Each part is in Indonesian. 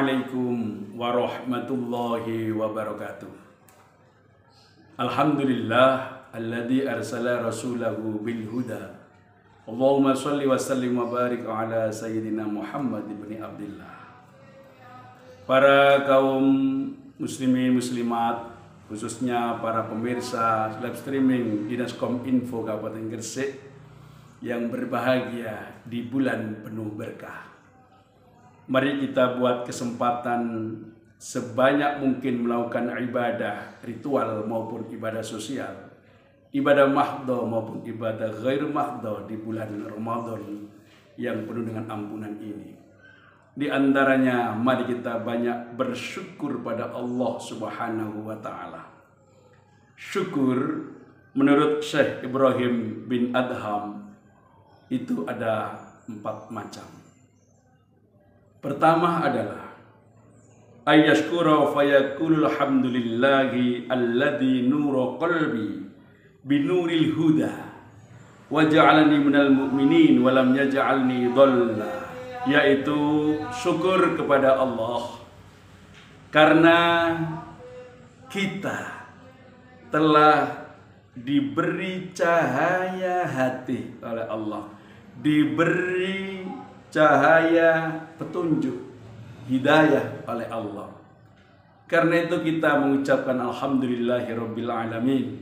Assalamualaikum warahmatullahi wabarakatuh. Alhamdulillah alladzi arsala rasulahu bil huda. Allahumma shalli wa sallim wa barik ala sayyidina Muhammad ibn Abdullah. Para kaum muslimin muslimat, khususnya para pemirsa live streaming Dinas Kominfo Kabupaten Gresik yang berbahagia di bulan penuh berkah. Mari kita buat kesempatan sebanyak mungkin melakukan ibadah ritual maupun ibadah sosial, ibadah mahdhah maupun ibadah ghair mahdhah di bulan Ramadan yang penuh dengan ampunan ini. Di antaranya mari kita banyak bersyukur pada Allah Subhanahu wa taala. Syukur menurut Syekh Ibrahim bin Adham itu ada 4 macam. Pertama adalah ayyashkura fayaqulul hamdulillahi alladzi nura qalbi binuril huda wa ja'alani minal mu'minin wa lam yaj'alni dhalla, yaitu syukur kepada Allah karena kita telah diberi cahaya hati oleh Allah, diberi cahaya petunjuk hidayah oleh Allah. Karena itu kita mengucapkan alhamdulillahirabbil alamin.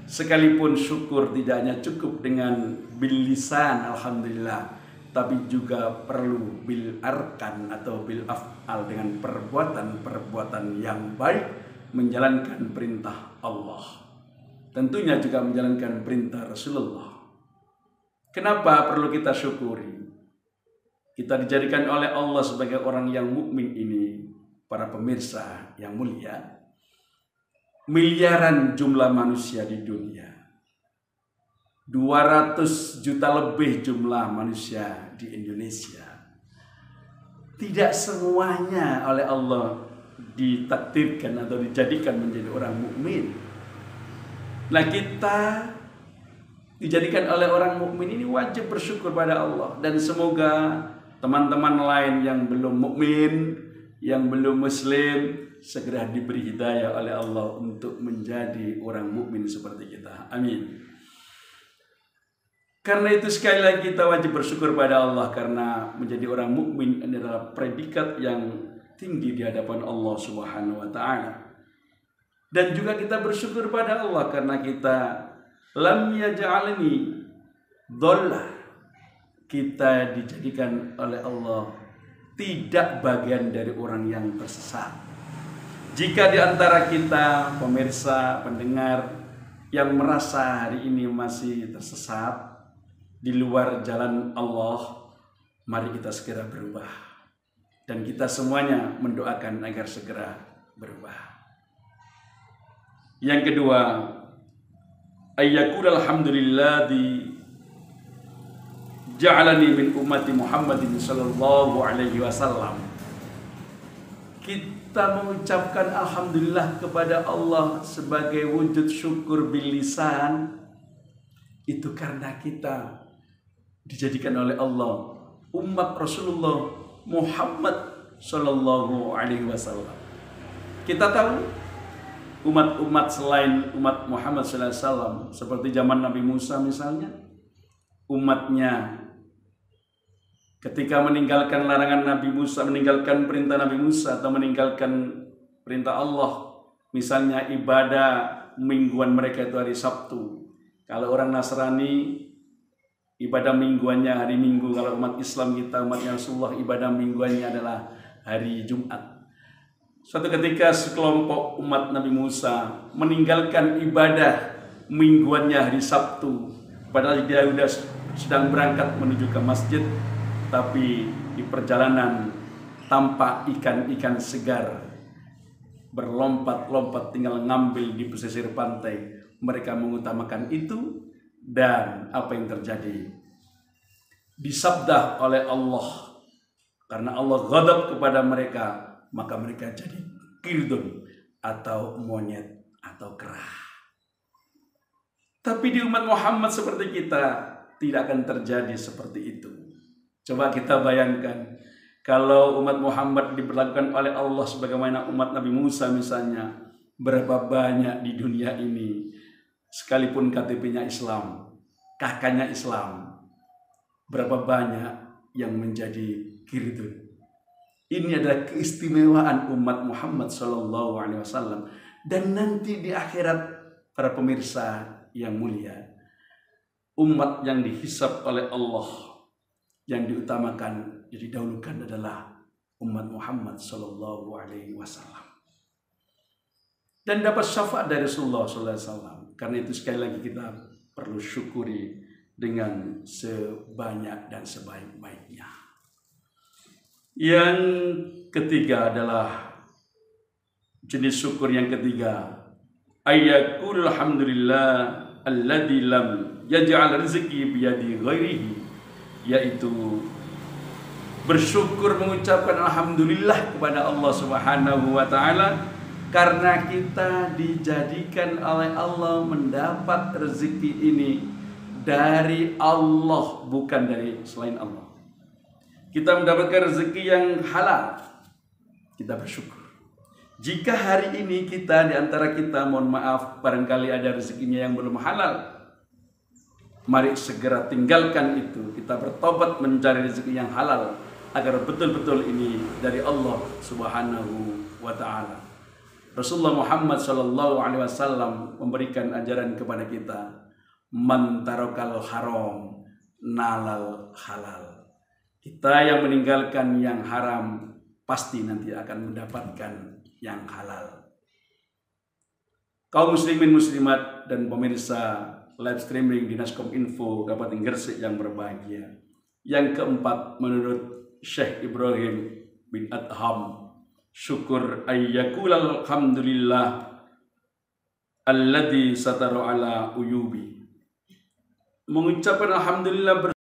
Sekalipun syukur tidak hanya cukup dengan bil lisan alhamdulillah, tapi juga perlu bil arkan atau bil af'al, dengan perbuatan-perbuatan yang baik menjalankan perintah Allah. Tentunya juga menjalankan perintah Rasulullah. Kenapa perlu kita syukuri? Kita dijadikan oleh Allah sebagai orang yang mukmin ini, para pemirsa yang mulia. Miliaran jumlah manusia di dunia. 200 juta lebih jumlah manusia di Indonesia. Tidak semuanya oleh Allah ditakdirkan atau dijadikan menjadi orang mukmin. Nah, kita dijadikan oleh orang mukmin ini wajib bersyukur pada Allah, dan semoga teman-teman lain yang belum mukmin, yang belum muslim, segera diberi hidayah oleh Allah untuk menjadi orang mukmin seperti kita. Amin. Karena itu sekali lagi kita wajib bersyukur pada Allah, karena menjadi orang mukmin adalah predikat yang tinggi di hadapan Allah Subhanahu wa taala. Dan juga kita bersyukur pada Allah karena kita lam yaj'alni dhalla, kita dijadikan oleh Allah tidak bagian dari orang yang tersesat. Jika di antara kita pemirsa, pendengar yang merasa hari ini masih tersesat di luar jalan Allah, mari kita segera berubah. Dan kita semuanya mendoakan agar segera berubah. Yang kedua, ayyakul alhamdulilladzi ja'alani min ummati Muhammadin sallallahu alaihi wasallam. Kita mengucapkan alhamdulillah kepada Allah sebagai wujud syukur bil lisan, itu karena kita dijadikan oleh Allah umat Rasulullah Muhammad sallallahu alaihi wasallam. Kita tahu umat-umat selain umat Muhammad sallallahu alaihi wasallam, seperti zaman Nabi Musa misalnya, umatnya ketika meninggalkan larangan Nabi Musa, meninggalkan perintah Nabi Musa, atau meninggalkan perintah Allah, misalnya ibadah mingguan mereka itu hari Sabtu. Kalau orang Nasrani, ibadah mingguannya hari Minggu. Kalau umat Islam kita, umatnya Rasulullah, ibadah mingguannya adalah hari Jumat. Suatu ketika sekelompok umat Nabi Musa meninggalkan ibadah mingguannya hari Sabtu, padahal dia sudah sedang berangkat menuju ke masjid, tapi di perjalanan tampak ikan-ikan segar berlompat-lompat tinggal ngambil di pesisir pantai. Mereka mengutamakan itu, dan apa yang terjadi? Disabda oleh Allah, karena Allah ghadab kepada mereka, maka mereka jadi kirdun atau monyet atau kera. Tapi di umat Muhammad seperti kita tidak akan terjadi seperti itu. Coba kita bayangkan, Kalau umat Muhammad diperlakukan oleh Allah sebagaimana umat Nabi Musa misalnya, berapa banyak di dunia ini, sekalipun KTP-nya Islam, kakaknya Islam, berapa banyak yang menjadi kirdun. Ini adalah keistimewaan umat Muhammad SAW. Dan nanti di akhirat, para pemirsa yang mulia, umat yang dihisab oleh Allah, yang diutamakan, yang didahulukan adalah umat Muhammad SAW. Dan dapat syafaat dari Rasulullah SAW. Karena itu sekali lagi kita perlu syukuri dengan sebanyak dan sebaik-baiknya. Yang ketiga adalah jenis syukur yang ketiga, ayyakul alhamdulillah alladzi lam yaj'al rizqi biyadi ghairihi, yaitu bersyukur mengucapkan alhamdulillah kepada Allah Subhanahu wa taala karena kita dijadikan oleh Allah mendapat rezeki ini dari Allah, bukan dari selain Allah. Kita mendapatkan rezeki yang halal, kita bersyukur. Jika hari ini kita, di antara kita, mohon maaf, barangkali ada rezekinya yang belum halal, mari segera tinggalkan itu. Kita bertobat mencari rezeki yang halal agar betul-betul ini dari Allah Subhanahu wa taala. Rasulullah Muhammad SAW memberikan ajaran kepada kita, man tarakal haram nalal halal. Kita yang meninggalkan yang haram pasti nanti akan mendapatkan yang halal. Kaum muslimin muslimat dan pemirsa live streaming Dinas Kominfo Kabupaten Gresik yang berbahagia. Yang keempat, menurut Syekh Ibrahim bin Adham, syukur ayyakul alhamdulillah alladzi satara ala uyubi. Mengucapkan alhamdulillah